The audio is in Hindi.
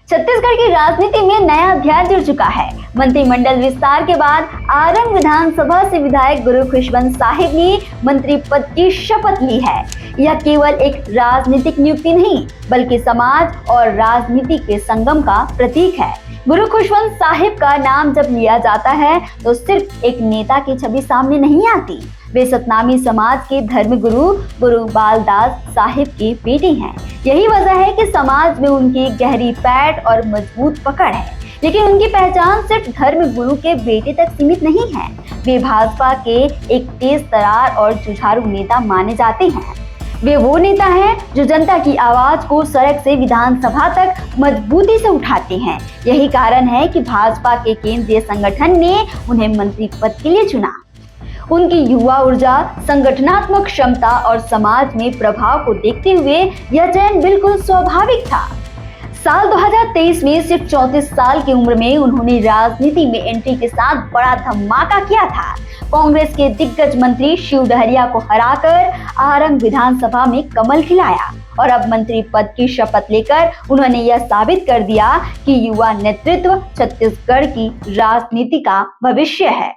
छत्तीसगढ़ की राजनीति में नया अध्याय जुड़ चुका है। मंत्रिमंडल विस्तार के बाद आरंग विधानसभा से विधायक गुरु खुशवंत साहिब ने मंत्री पद की शपथ ली है। यह केवल एक राजनीतिक नियुक्ति नहीं, बल्कि समाज और राजनीति के संगम का प्रतीक है। गुरु खुशवंत साहिब का नाम जब लिया जाता है तो सिर्फ एक नेता की छवि सामने नहीं आती। वे सतनामी समाज के धर्म गुरु गुरु बालदास साहिब की बेटी हैं। यही वजह है कि समाज में उनकी गहरी पैठ और मजबूत पकड़ है। लेकिन उनकी पहचान सिर्फ धर्म गुरु के बेटे तक सीमित नहीं है। वे भाजपा के एक तेज तरार और जुझारू नेता माने जाते हैं। वे वो नेता हैं जो जनता की आवाज को सड़क से विधानसभा तक मजबूती से उठाते हैं। यही कारण है कि भाजपा के केंद्रीय संगठन ने उन्हें मंत्री पद के लिए चुना। उनकी युवा ऊर्जा, संगठनात्मक क्षमता और समाज में प्रभाव को देखते हुए यह चयन बिल्कुल स्वाभाविक था। साल 2023 में सिर्फ 34 साल की उम्र में उन्होंने राजनीति में एंट्री के साथ बड़ा धमाका किया था। कांग्रेस के दिग्गज मंत्री शिव डहरिया को हराकर आरंग विधानसभा में कमल खिलाया और अब मंत्री पद की शपथ लेकर उन्होंने यह साबित कर दिया कि युवा नेतृत्व छत्तीसगढ़ की राजनीति का भविष्य है।